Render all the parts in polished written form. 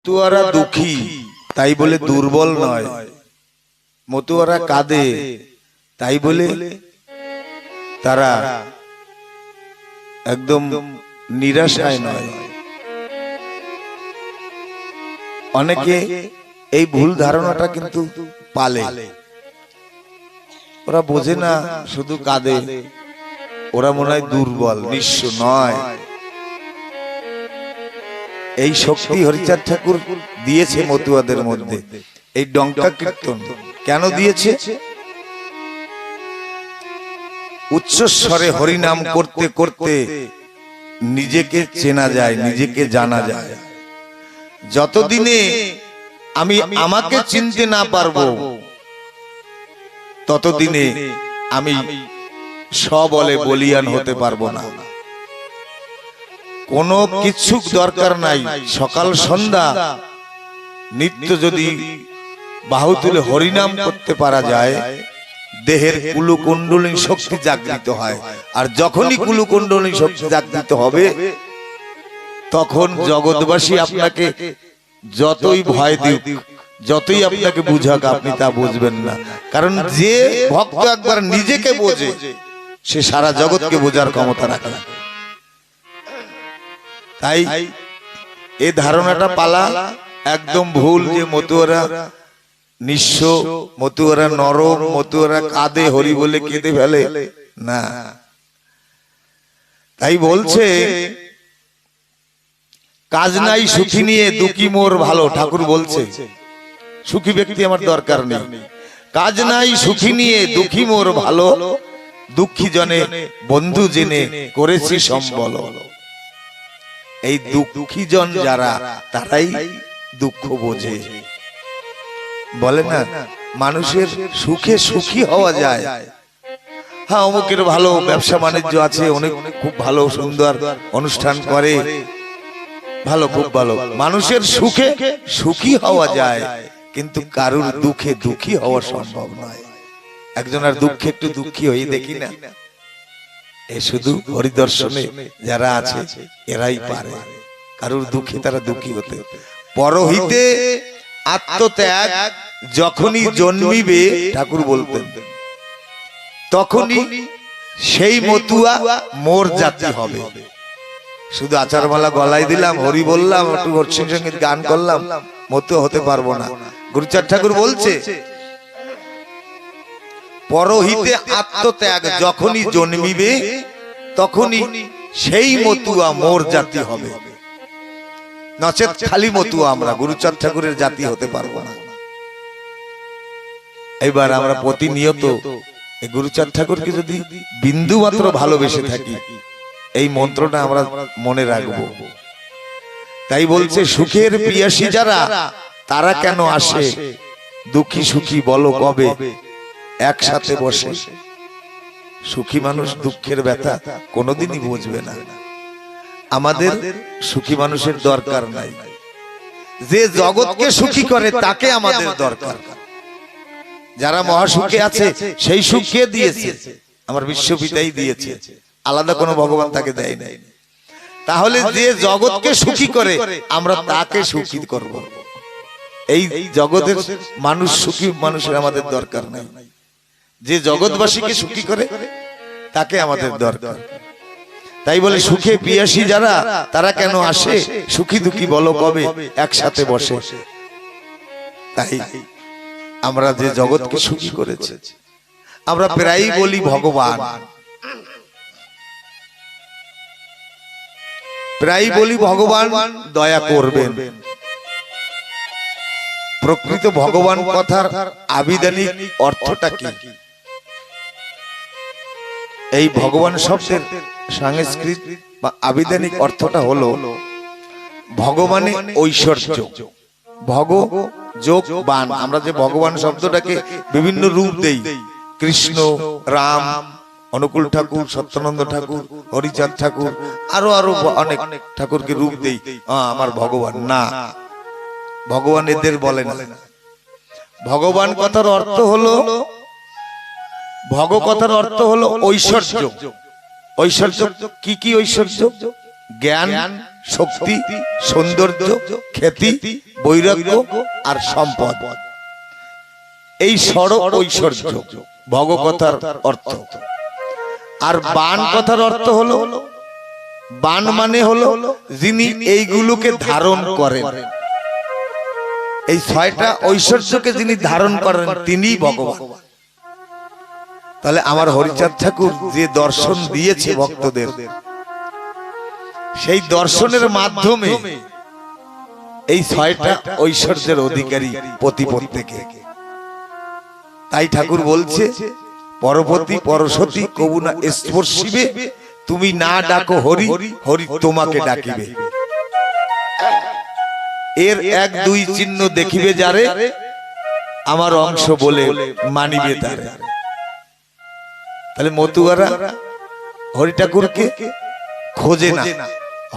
মতুয়ারা দুঃখী তাই বলে দুর্বল নয়, মতুয়ারা কাঁদে তাই বলে তারা একদম নিরাশায় নয়। অনেকে এই ভুল ধারণাটা কিন্তু পালে, ওরা বোঝে না, শুধু কাঁদে, ওরা মনে হয় দুর্বল, নিঃস্ব নয়। এই শক্তি হরিচাঁদ ঠাকুর দিয়েছে মতুয়াদের মধ্যে। এই ডঙ্কা কীর্তন কেন দিয়েছে? উচ্চস্বরে হরিনাম করতে করতে নিজেকে চেনা যায়, নিজেকে জানা যায়। যতদিনে আমি আমাকে চিনতে না পারবো, ততদিনে আমি সবলে বলিয়ান হতে পারবো না। কোনো কিছু দরকার নাই, সকাল সন্ধ্যা নিত্য যদি বাহু তুলে হরিনাম করতে পারা যায়, দেহের কুলকুণ্ডলিনী শক্তি জাগৃত হয়। আর যখনই কুলকুণ্ডলিনী শক্তি জাগৃত হবে, তখন জগৎবাসী আপনাকে যতই ভয় দিক, যতই আপনাকে বুঝাক, আপনি তা বুঝবেন না। কারণ যে ভক্ত একবার নিজেকে বোঝে, সে সারা জগৎকে বোঝার ক্ষমতা রাখে। তাই এই ধারণাটা পালা একদম ভুল যে মতুয়ারা নিঃস্ব, মতুয়ারা নরম, মতুয়ারা কাঁদে, হরি বলে কেঁদে ফেলে না। তাই বলছে, কাজ নাই সুখী নিয়ে দুঃখী মোর ভালো। ঠাকুর বলছে সুখী ব্যক্তি আমার দরকার নেই, কাজ নাই সুখী নিয়ে দুঃখী মোর ভালো, দুঃখী জনে বন্ধু জেনে করেছি সম্বল। এই দুঃখী জন যারা, তারাই দুঃখ বোঝে। বলে না, মানুষের সুখে সুখী হওয়া যায়। হ্যাঁ, অমুকের ভালো ব্যবসা বাণিজ্য আছে, অনেক খুব ভালো সুন্দর অনুষ্ঠান করে, ভালো, খুব ভালো। মানুষের সুখে সুখী হওয়া যায়, কিন্তু কারুর দুঃখে দুঃখী হওয়া সম্ভব নয়। একজনের দুঃখে একটু দুঃখী হয়ে দেখি না, এ শুধু হরিদর্শনে যারা আছে এরাই পারে কারুর দুঃখে তারা দুঃখী হতে। পরহিতে আত্মত্যাগ যখনই জন্মিবে, ঠাকুর বলতেন, তখনই সেই মতুয়া মোর জাতি হবে। শুধু আচারমালা গলায় দিলাম, হরি বললাম, একটু হরিসিং সঙ্গীত গান করলাম, মতুয়া হতে পারবো না। গুরুচাঁদ ঠাকুর বলছে, পরহিতে আত্মত্যাগ যখনই জন্মিবে, তখনই সেই মতুয়া মোর জাতি হবে। নচেত খালি মতুয়া আমরা গুরুচাঁদ ঠাকুরের জাতি হতে পারবো না। এবার আমরা প্রতিনিয়ত এই গুরুচাঁদ ঠাকুরকে যদি বিন্দু মাত্র ভালোবেসে থাকি, এই মন্ত্রটা আমরা মনে রাখবো। তাই বলছে, সুখের পিয়াসী যারা, তারা কেন আসে, দুঃখী সুখী বলো কবে একসাথে বসে। সুখী মানুষ দুঃখের ব্যথা কোনোদিনই বুঝবে না। আমাদের সুখী মানুষের দরকার নাই, যে জগৎকে সুখী করে তাকে আমাদের দরকার। যারা মহাসুখে আছে, সেই সুখ কে দিয়েছে? আমার বিশ্বপিতাই দিয়েছে, আলাদা কোনো ভগবান তাকে দেয় নাই। তাহলে যে জগৎকে সুখী করে, আমরা তাকে সুখী করব। এই জগতের মানুষ সুখী মানুষের আমাদের দরকার নাই, যে জগৎবাসীকে সুখী করে তাকে আমাদের দরকার। তাই বলে, সুখে পিয়াসী যারা, তারা কেন আসে, সুখী দুঃখী বলো কবে একসাথে বসে। তাই আমরা যে জগৎকে সুখী করেছি, আমরা প্রায়ই বলি ভগবান, প্রায়ই বলি ভগবান দয়া করবেন। প্রকৃত ভগবান কথার আবিধানিক অর্থটা কি? এই ভগবান শব্দের সংস্কৃত বা আবিধানিক অর্থটা হলো ভগবানে ঐশ্বর্য। ভগ যোগ বান, আমরা যে ভগবান শব্দটাকে বিভিন্ন রূপ দেই, কৃষ্ণ, রাম, অনুকূল ঠাকুর, সত্যানন্দ ঠাকুর, হরিচাঁদ ঠাকুর, আরো আরো অনেক ঠাকুরকে রূপ দেই, আমার ভগবান না, ভগবান এদের বলে না। ভগবান কথার অর্থ হলো, ভগ কথার অর্থ হলো ঐশ্বর্য। ঐশ্বর্য কি কি? ঐশ্বর্য জ্ঞান, শক্তি, সৌন্দর্য, খ্যাতি, বৈরাগ্য আর সম্পদ, এই ষড় ঐশ্বর্য ভগবতার অর্থ। আর বাণ কথার অর্থ হলো, বাণ মানে হলো যিনি এইগুলোকে ধারণ করেন, এই ছয়টা ঐশ্বর্যকে যিনি ধারণ করেন তিনিই ভগবান। তাহলে আমার হরিচাঁদ ঠাকুর যে দর্শন দিয়েছে ভক্তদের, সেই দর্শনের মাধ্যমে এই ছয়টা ঐশ্বর্যের অধিকারী প্রতিপত্তিকে। তাই ঠাকুর বলছে, পরপতি পরশতী কবু না স্পর্শিবে, তুমি না ডাকো হরি, হরি তোমাকে ডাকিবে। এর এক দুই চিহ্ন দেখিবে যারে, আমার অংশ বলে মানিবে তারে। তাহলে মতুয়ারা হরি ঠাকুরকে খোঁজে না,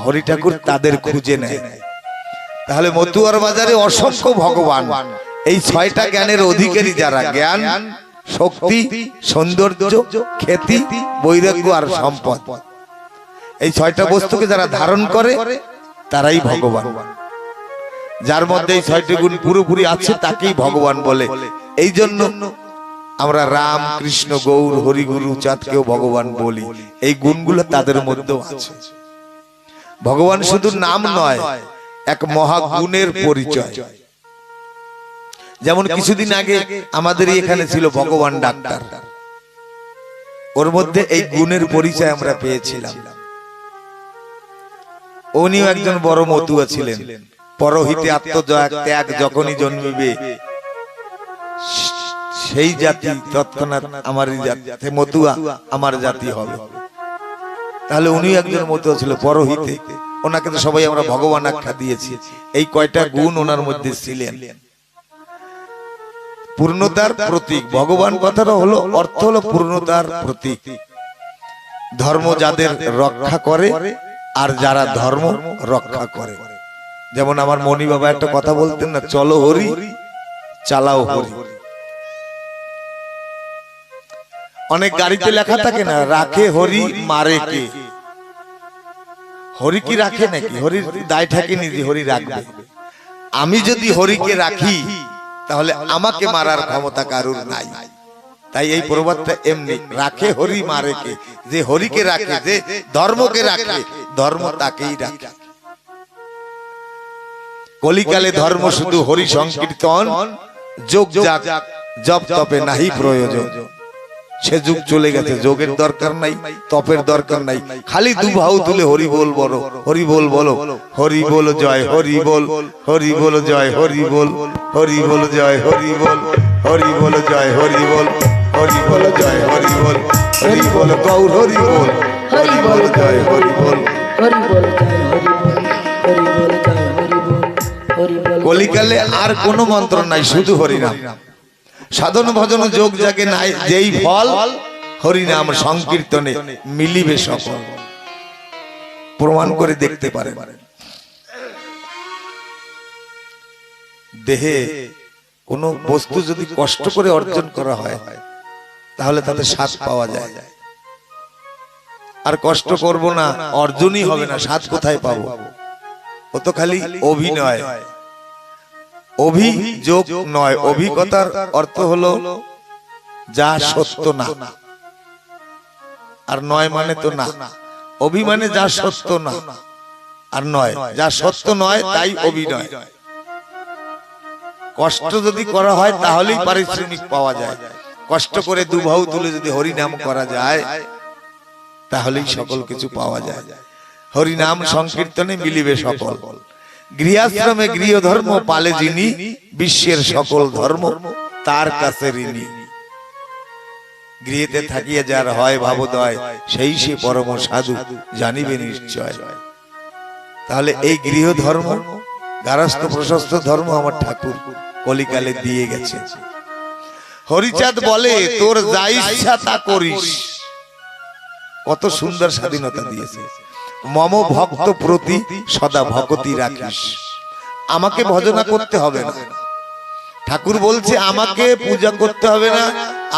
হরি ঠাকুর তাদের খুঁজে নেয়। তাহলে মতুয়ার বাজারে অসংখ্য ভগবান, এই ছয়টা জ্ঞানের অধিকারী যারা, জ্ঞান, শক্তি, সৌন্দর্য, খ্যাতি, বৈরাগ্য আর সম্পদ, এই ছয়টা বস্তুকে যারা ধারণ করে তারাই ভগবান। যার মধ্যে এই ছয়টি গুণ পুরোপুরি আছে তাকেই ভগবান বলে। এই জন্য আমরা রাম, কৃষ্ণ, গৌর, হরিগুরু, চাঁদকেও ভগবান বলি। এই গুণগুলো তাদের মধ্যেও আছে। ভগবান শুধু নাম নয়, এক মহাগুণের পরিচয়। যেমন কিছুদিন আগে আমাদের এখানে ছিল ভগবান ডাক্তার, ওর মধ্যে এই গুণের পরিচয় আমরা পেয়েছিলাম। উনিও একজন বড় মতুয়া ছিলেন। পরহিতে আত্মত্যাগ যখনই জন্মিবে সেই জাতি তৎক্ষণাৎ আমার জাতি মতুয়া আমার জাতি হবে। তাহলে উনি একজন মতুয়া ছিল পরহিতে, ওনাকে তো সবাই আমরা ভগবান আখ্যা দিয়েছি। এই কয়টা গুণ ওনার মধ্যে ছিলেন। পূর্ণতার প্রতীক ভগবান, কথাটা হলো অর্থ হলো পূর্ণতার প্রতীক। ধর্ম যাদের রক্ষা করে আর যারা ধর্ম রক্ষা করে। যেমন আমার মনি বাবা একটা কথা বলতেন না, চলো হরি চালাও হরি। অনেক গাড়িতে লেখা থাকে না, রাখে হরি মারে কে। হরি কি রাখে নাকি? হরির দায় থাকেনি যে হরি রাখবে। আমি যদি হরিকে রাখি তাহলে আমাকে মারার ক্ষমতা কারুর নাই। তাই এই প্রবাদটা এমনি, রাখে হরি মারে কে। যে হরিকে রাখে, যে ধর্মকে রাখে, ধর্ম তাকেই রাখে। কলিকালে ধর্ম শুধু হরি সংকীর্তন, যোগ যাগ জপ তপে নাহি প্রয়োজন। সে যুগ চলে গেছে, যোগের দরকার নাই, তপের দরকার নাই, খালি দুবাহু তুলে হরি বল বলো, হরি বল বলো, হরি বল জয় হরি বল, হরি বল জয় হরি বল, হরি বল জয় হরি বল, হরি বল জয় হরি বল, হরি বল জয় হরি বল, হরি বল গৌর হরি বল, হরি বল জয় হরি বল, হরি বল জয় হরি বল, হরি বল জয় হরি বল, হরি বল। কলিকালে আর কোনো মন্ত্র নাই, শুধু হরিনাম। সাধন ভজন যোগ জাগে নাই যেই ফল, হরিনাম সংকীর্তনে মিলিবে সকল। প্রমাণ করে দেখতে পারে। দেহে কোন বস্তু যদি কষ্ট করে অর্জন করা হয় তাহলে তাতে স্বাদ পাওয়া যায়। আর কষ্ট করব না, অর্জনই হবে না, স্বাদ কোথায় পাবো? ও তো খালি অভিনয়, অভিযোগ নয়। অভিজ্ঞতার অর্থ হলো যা সত্য না, আর নয় মানে তো না। অভিমানে যা সত্য না, আর নয় যা সত্য নয়, তাই অভিনয়। কষ্ট যদি করা হয় তাহলেই পারিশ্রমিক পাওয়া যায়। কষ্ট করে দুবাহু তুলে যদি হরিনাম করা যায় তাহলেই সকল কিছু পাওয়া যায়। হরিনাম সংকীর্তনে মিলিবে সকল। গৃহাশ্রমে গৃহ ধর্ম পালে যিনি, বিশ্বের সকল ধর্ম তার কাছে ঋণী। গৃহেতে থাকিয়া যার হয় ভাবোদয়, সেই সে পরম সাধু জানিবে নিশ্চয়। তাহলে এই গৃহ ধর্ম, গারস্থ প্রশস্ত ধর্ম আমার ঠাকুর কলিকালে দিয়ে গেছে। হরিচাঁদ বলে, তোর যা ইচ্ছা তা করিস। কত সুন্দর স্বাধীনতা দিয়েছে। মম ভক্ত প্রতি সদা ভক্তি রাখিস। আমাকে ভজনা করতে হবে না। ঠাকুর বলছে আমাকে পূজা করতে হবে না,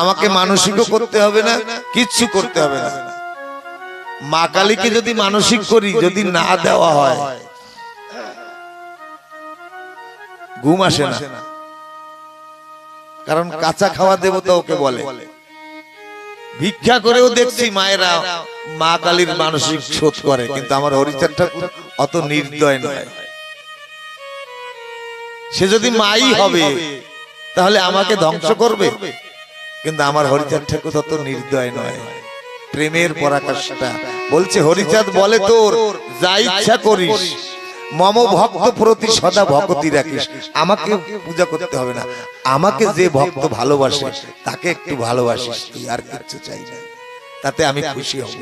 আমাকে মানসিকও করতে হবে না, কিচ্ছু করতে হবে না। মা কালীকে যদি মানসিক করি, যদি না দেওয়া হয় ঘুম আসে না, কারণ কাঁচা খাওয়া দেবতা ওকে বলে। ভিক্ষা করেও দেখছি মায়েরা মা কালীর মানসিক শোধ করে, কিন্তু আমার হরিচাঁদ ঠাকুর অত নির্দয় নয়। সে যদি মাই হবে তাহলে আমাকে ধ্বংস করবে, কিন্তু আমার হরিচাঁদ ঠাকুর অত নির্দয় নয়। প্রেমের পরাকাষ্ঠা বলছে, হরিচাঁদ বলে তোর যা ইচ্ছা করিস, মম ভক্ত প্রতি সদা ভক্তি রাখিস। আমাকে পূজা করতে হবে না, আমাকে যে ভক্ত ভালোবাসে তাকে একটু ভালোবাসিস তুই, আর কিছু চাই না, তাতে আমি খুশি হব।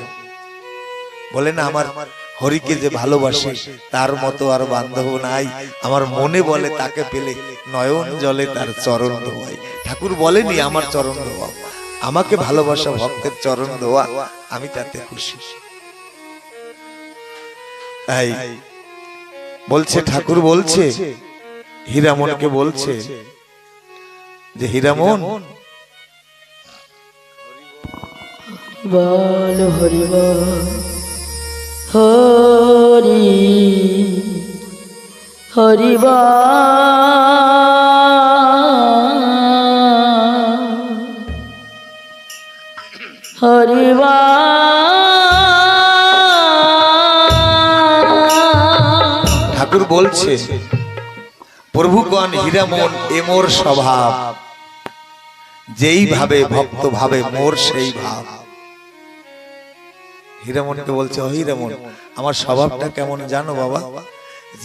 বলে না, আমার হরিকে যে ভালোবাসে তার মতো আর বান্ধব নাই। আমার মনে বলে তাকে পেলে নয়ন জলে তার চরণ ধোয়াই। ঠাকুর বলেনি আমার চরণ ধোয়া, আমাকে ভালোবাসা ভক্তের চরণ ধোয়া, আমি তাতে খুশি। তাই বলছে, ঠাকুর বলছে হীরামনকে বলছে যে হীরামন বল হরি বল হরি হরি হরি ঠাকুর বলছে, প্রভুগণ হীরামন এ মোর স্বভাব, যেই ভাবে ভক্ত ভাবে মোর সেই ভাব। হীরামনকে বলছে, ও হীরামন, আমার স্বভাবটা কেমন জানো বাবা?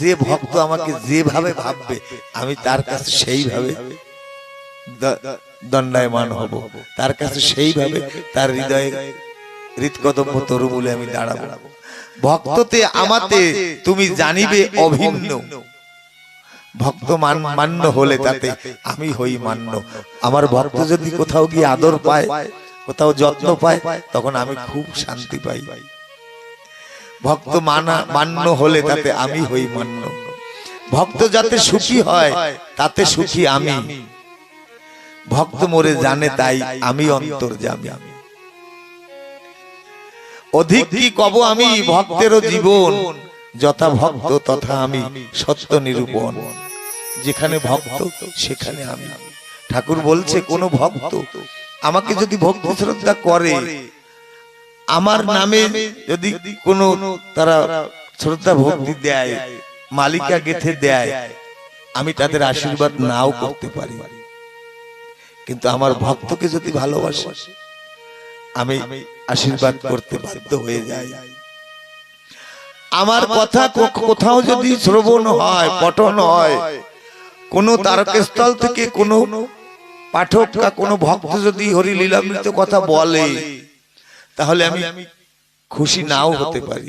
যে ভক্ত আমাকে যেভাবে ভাববে আমি তার কাছে সেইভাবে দণ্ডায়মান হব, তার কাছে সেইভাবে তার হৃদয়ে হৃৎকদম্ব তরুমূলে আমি দাঁড়াবো। ভক্ততে আমাতে তুমি জানিবে অভিন্ন, ভক্ত মান্য হলে তাতে আমি হই মান্য। আমার ভক্ত যদি কোথাও গিয়ে আদর পায়, কোথাও যত্ন পায়, তখন আমি খুব শান্তি পাই। ভক্ত মান্য হলে তাতে আমি হই মান্য। ভক্ত যাতে সুখী হয় তাতে সুখী আমি। ভক্ত মোরে জানে তাই আমি অন্তর্যামী। অধিক কি কব আমি ভক্তেরও জীবন, যথা ভক্ত তথা আমি সত্য নিরূপণ। যেখানে ভক্ত সেখানে আমি। ঠাকুর বলছে, কোন ভক্ত আমাকে যদি ভক্তি শ্রদ্ধা করে, আমার নামে যদি কোনো তারা শ্রদ্ধা ভক্তি দেয়, মালিকা গেথে দেয়, আমি তাদের আশীর্বাদ নাও করতে পারি, কিন্তু আমার ভক্তকে যদি ভালোবাসে আমি আশীর্বাদ করতে বাধ্য হয়ে যাই। আমার কথা কোথাও যদি শ্রবণ হয়, পঠন হয়, কোন তারকেস্থল থেকে কোন পাঠক বা কোন ভক্ত যদি হরি লীলামৃত কথা বলে, তাহলে আমি খুশি নাও হতে পারি,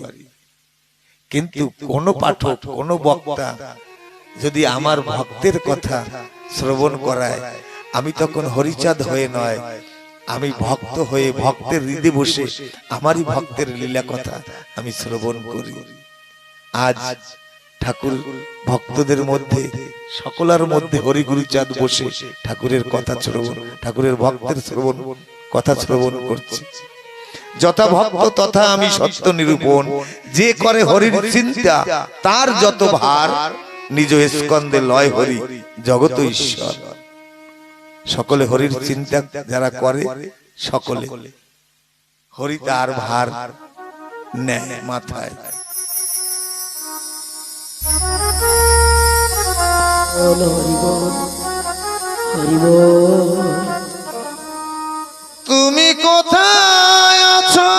কিন্তু কোন পাঠক কোন বক্তা যদি আমার ভক্তের কথা শ্রবণ করায়, আমি তখন হরিচাঁদ হয়ে নয়, আমি ভক্ত হয়ে ভক্তের হৃদয়ে বসে আমারই ভক্তের লীলা কথা আমি শ্রবণ করি। আজ ঠাকুর ভক্তদের মধ্যে সকলের মধ্যে হরিগুরুচাঁদ বসে ঠাকুরের কথা শ্রবণ, ঠাকুরের ভক্তের শ্রবণ কথা শ্রবণ করছে। যথা ভক্ত তথা আমি সত্য নিরূপণ। যে করে হরির চিন্তা তার যত ভার, নিজ স্কন্দে লয় হরি জগত ঈশ্বর। সকলে হরির চিন্তা যারা করে, সকলে হরি তার ভার নেয় মাথায়। তুমি কোথায় আছো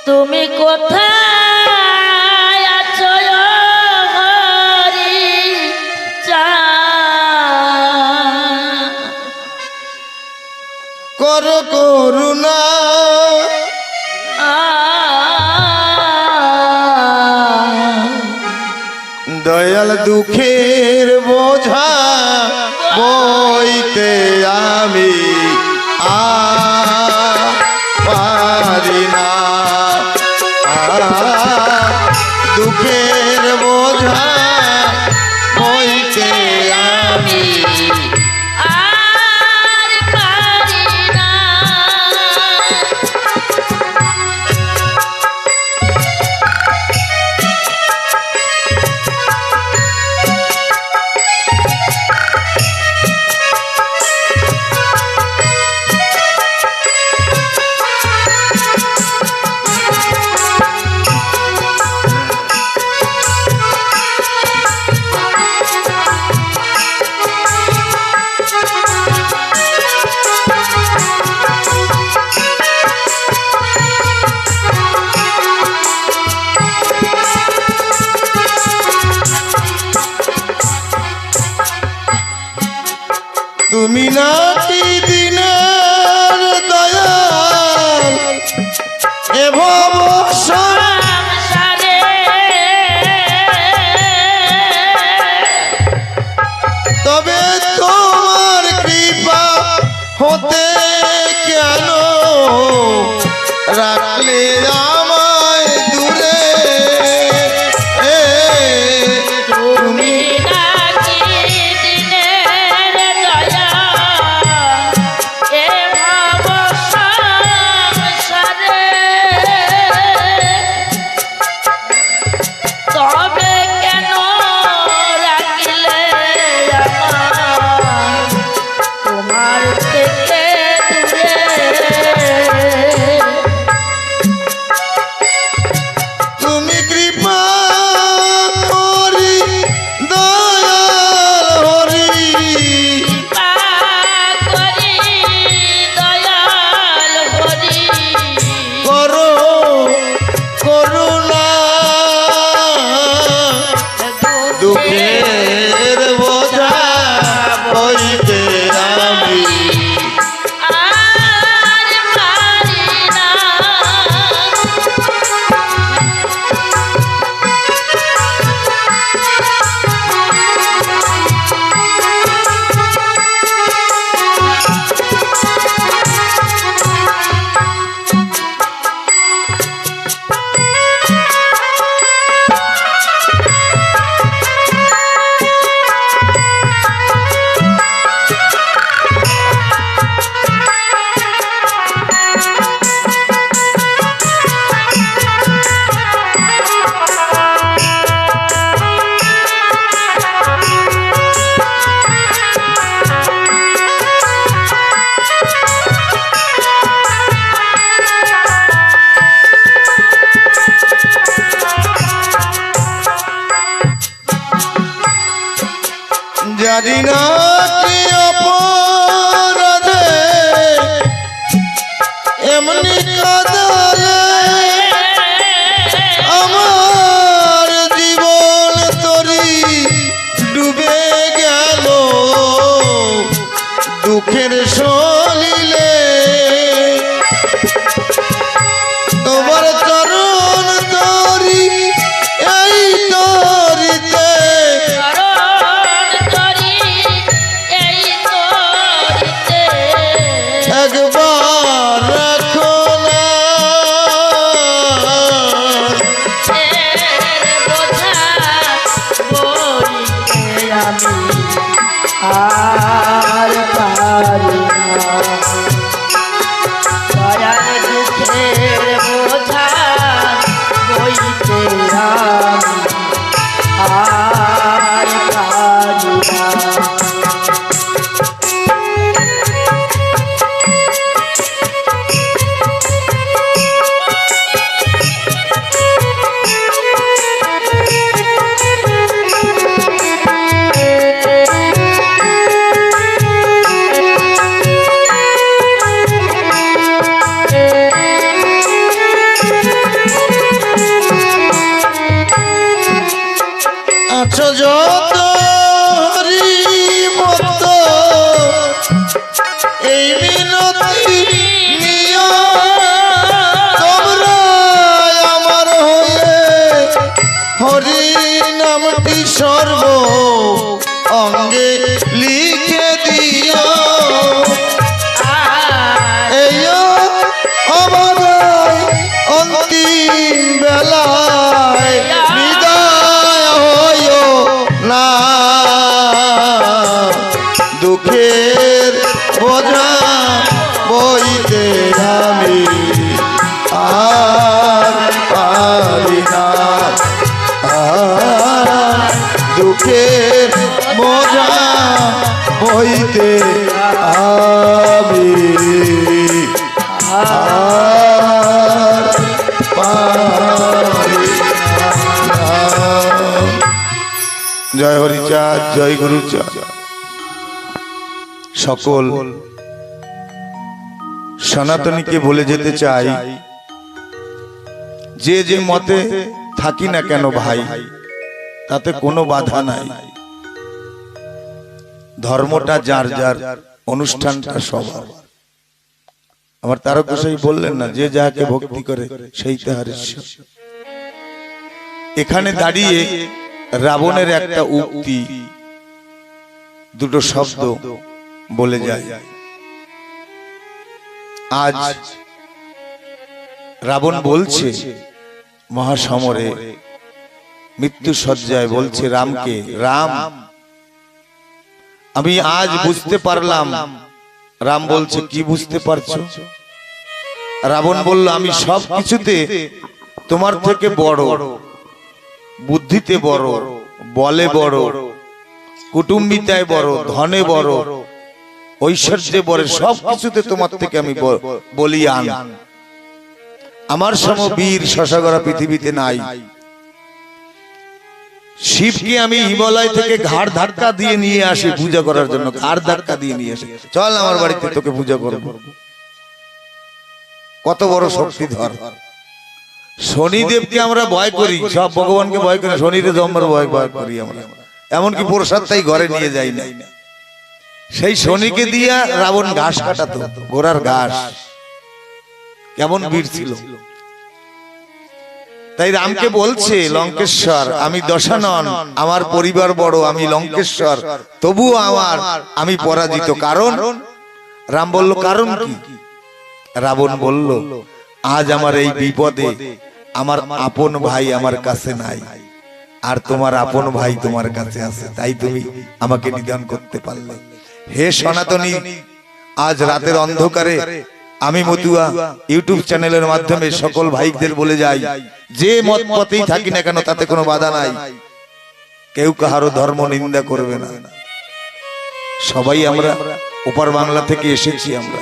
তুমি কোথায় আছো কর করুণা দয়াল, দুঃখের বোঝা বইতে আমি পারি না, দুঃখের বোঝা বইতে আমি এ ভব সংসারে তবে তোমার কৃপা হতে কেন রাখলে আমায় দূরে তুমি নাকি দিনের দয়া এ ভাব সংসারে তবে কেন রাখিলে আমায় তোমার থেকে দূরে তুমি কৃপা করি দয়াল হরি কৃপা করি দয়াল হরি করো করুণা দুঃখের বোঝা বইতে আমি আর পারি না জানি না কি অপরাধে এমনি কাদালে আমার জীবন তরি ডুবে গেল দুঃখের সলিলে তোমার চরণ তরি এই তরিতে চরণ ধরি এই তরিতে একবার রাখো না এর বোঝা বইতে আমি আর পারি না দয়াল দুঃখের বোঝা বইতে আমি আর পারি না আছো যত হরি মত এই মিনতি নিও তোমরা আমার হয়ে হরি নামটি সর্ব অঙ্গে লিখে দিও এই অবদায় অন্তিম বেলায় বিদায় হইও না দুঃখের বোঝা বইতে আমি আর পারি না দুঃখের বোঝা বইতে আমি আর পারি না। জয় হরিচাঁদ, জয় গুরুচাঁদ। সকল সনাতনীকে বলে যেতে চাই, যে যে মতে থাকি না কেন ভাই, তাতে কোনো বাধা নাই। ধর্মটা যার যার, অনুষ্ঠানটা সবার। আমার তারকেশ্বরী বললেন না, যে যাকে ভক্তি করে সেই তাহার ঈশ্বর। এখানে দাঁড়িয়ে রাবণের একটা উক্তি, দুটো শব্দ বলে যায়। আজ রাবণ বলছে মহাসমরে মৃত্যু সজ্জায়, বলছে রামকে, রাম আমি আজ বুঝতে পারলাম। রাম বলছে কি বুঝতে পারছো? রাবণ বলল আমি সব কিছুতে তোমার থেকে বড়, বুদ্ধিতে বড়, বলে বড়, কুটুম্বিতায় বড়, ধনে বড়, ঐশ্বর্যে বড়, সব কিছুতে তোমার থেকে আমি বলিয়ান। আমার সম বীর শশাগরা পৃথিবীতে নাই। শিবকে আমি হিমালয় থেকে ঘাড় ধাক্কা দিয়ে নিয়ে আসি পূজা করার জন্য, ঘাড় ধাক্কা দিয়ে নিয়ে আসি, চল আমার বাড়িতে তোকে পূজা করব। কত বড় শক্তিধর। শনিদেবকে আমরা ভয় করি, সব ভগবানকে ভয় করি, শনিদেব আমরা ভয় করি আমরা, এমনকি প্রসাদ তাই ঘরে নিয়ে যাই না। সেই শনিকে দিয়া রাবণ ঘাস কাটাতো, ঘোড়ার ঘাস। কেমন বীর ছিল। তাই রামকে বলছে লঙ্কেশ্বর আমি দশানন, আমার পরিবার বড়, আমি লঙ্কেশ্বর, তবুও আমি পরাজিত। কারণ? রাম বলল কারণ কি? রাবণ বলল আজ আমার এই বিপদে আমার আপন ভাই আমার কাছে নাই, আর তোমার আপন ভাই তোমার কাছে আছে, তাই তুমি আমাকে নিধন করতে পারলে। হে সনাতনী, আজ রাতের অন্ধকারে আমি মতুয়া ইউটিউব চ্যানেলের মাধ্যমে সকল ভাইদের বলে যাই, যে মত পথেই থাকি না কেন তাতে কোনো বাধা নাই, কেউ কাহারও ধর্ম নিন্দা করবে না। সবাই আমরা ওপার বাংলা থেকে এসেছি, আমরা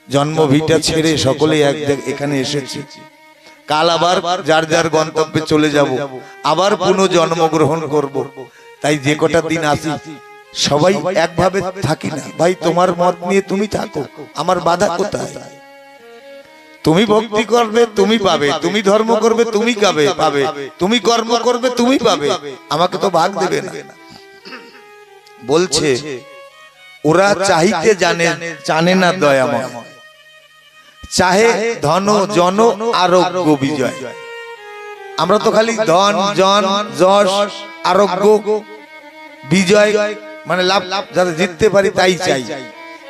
জন্ম ভিটা ছেড়ে সকলে এখানে এসেছি। কাল আবার যার যার গন্তব্যে চলে যাব, আবার পুনঃ জন্মগ্রহণ করব। তাই যে কটা দিন আসি সবাই একভাবে থাকি না। ভাই তোমার মত নিয়ে তুমি থাকো, আমার বাধা কোথায়? তুমি ভক্তি করবে তুমি পাবে, তুমি ধর্ম করবে তুমি পাবে, তুমি কর্ম করবে তুমি পাবে, আমাকে তো ভাগ দেবে না। বলছে ওরা চাইতে জানে না দয়াময়, চাহে ধন জন আরোগ্য বিজয়। আমরা তো খালি ধন জন যশ আরোগ্য বিজয় মানে লাভ, যাতে জিততে পারি তাই চাই,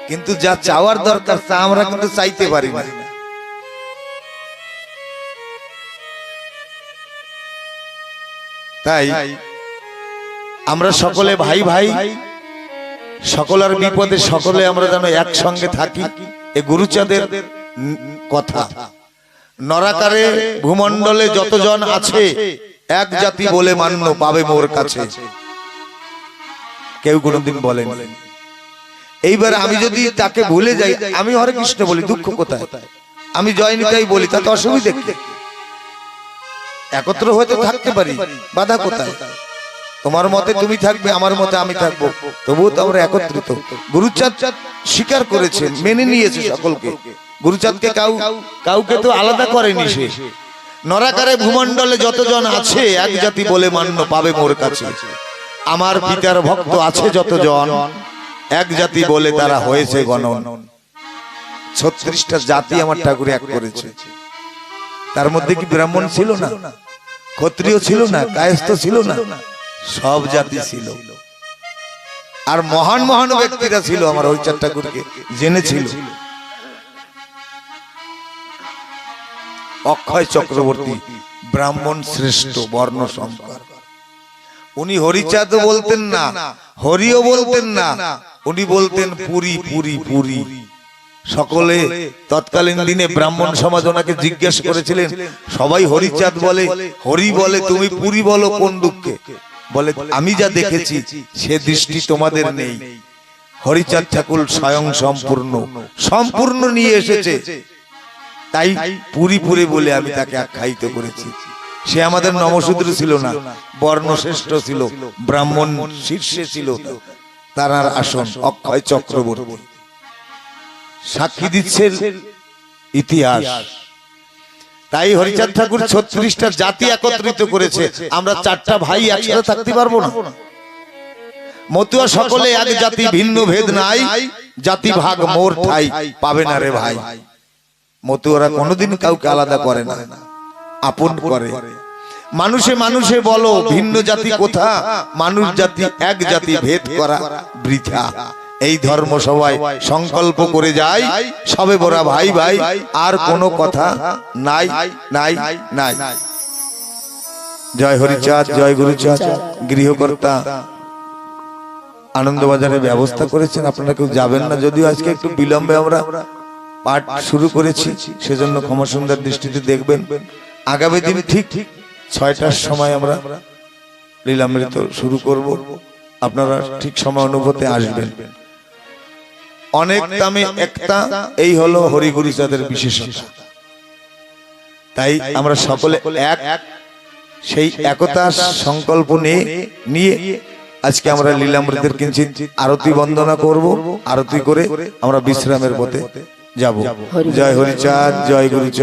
কিন্তু যা চাওয়ার দরকার তা আমরা কিন্তু চাইতে পারি না। তাই আমরা সকলে ভাই ভাই, সকলের বিপদে সকলে আমরা যেন একসঙ্গে থাকি। এ গুরুচাঁদের কথা। নরাকারে ভূমণ্ডলে যতজন আছে এক জাতি বলে মান্য পাবে মোর কাছে, কেউ কোনোদিন বলেন। এইবার আমি যদি তাকে ভুলে যাই, আমি হরে কৃষ্ণ বলি, দুঃখ কোথায়? আমি জয় নিতাই বলি, তাতে অসুবিধা কি? একত্র হয়তো থাকতে পারি, বাধা কোথায়? তোমার মতে তুমি থাকবে, আমার মতে আমি থাকবো, তবুও তো আমরা একত্রিত। গুরুচাঁদ স্বীকার করেছেন, মেনে নিয়েছে সকলকে। গুরুচাঁদকে কাউকে তো আলাদা করেনি সে। নরাকারে ভূমণ্ডলে যতজন আছে এক জাতি বলে মান্য পাবে মোর কাছে। আমার পিতার ভক্ত আছে যতজন এক জাতি বলে তারা হয়েছে গণন। 36টা জাতি আমার ঠাকুর এক করেছে। তার মধ্যে কি ব্রাহ্মণ ছিল না, ক্ষত্রিয় ছিল না, কায়স্থ ছিল না, সব জাতি ছিল। আর মহান মহান ব্যক্তিরা ছিল, আমার হরিচাঁদ ঠাকুরকে জেনেছিল। অক্ষয় চক্রবর্তী ব্রাহ্মণ শ্রেষ্ঠ বর্ণ শঙ্কর, উনি হরিচাঁদ বলতেন না, হরিও বলতেন না, উনি বলতেন পুরী পুরী পুরী। সকলে তৎকালীন দিনে ব্রাহ্মণ সমাজ ওনাকে জিজ্ঞেস করেছিলেন, সবাই হরিচাঁদ বলে, হরি বলে, তুমি পুরী বলো কোন দুঃখে? বলে আমি যা দেখেছি সে দৃষ্টি তোমাদের নেই। হরিচাঁদ ঠাকুর স্বয়ং সম্পূর্ণ নিয়ে এসেছে, তাই পুরী পুরী বলে আমি তাকে আখ্যায়িত করেছি। সে আমাদের নমশূদ্র ছিল না, বর্ণশ্রেষ্ঠ ছিল, ব্রাহ্মণ শীর্ষে ছিল তার আসন। অক্ষয় চক্রবর্তী সাক্ষী দিচ্ছে ইতিহাস। তাই হরিচাঁদ ঠাকুর 36টা জাতি একত্রিত করেছে। আমরা 4টা ভাই একসাথে থাকতে পারবো না। মতুয়া সকলে এক জাতি, ভিন্ন ভেদ নাই, জাতি ভাগ মোর ঠাই পাবে না রে ভাই। মতো ওরা কোনোদিন কাউকে আলাদা করে না, আপন করে। মানুষে মানুষে বলো ভিন্ন জাতি কোথা, মানুষ জাতি এক জাতি ভেদ করা বৃথা। এই ধর্ম সবাই সংকল্প করে যায়, সবে বড়া ভাই ভাই, আর কোনো কথা নাই নাই নাই। জয় হরিচাঁদ, জয় গুরুচাঁদ। গৃহকর্তা আনন্দবাজারে ব্যবস্থা করেছেন, আপনারা কেউ যাবেন না, যদিও আজকে একটু বিলম্বে আমরা পাঠ শুরু করেছি, সেজন্য ক্ষমা সুন্দর দৃষ্টিতে দেখবেন। আগামী দিন ঠিক 6টার সময় আমরা লীলামৃত শুরু করব, আপনারা ঠিক সময় অনুভূতে আসবেন। অনেক দামে একটা, এই হলো হরিগুরুচাঁদের বিশেষতা। তাই আমরা সকলে এক, সেই একতার সংকল্প নিয়ে আজকে আমরা লীলামৃতের কিঞ্চিত আরতি বন্দনা করব। আরতি করে আমরা বিশ্রামের পথে যাব। জয় হরিচাঁদ, জয় গুরুচাঁদ।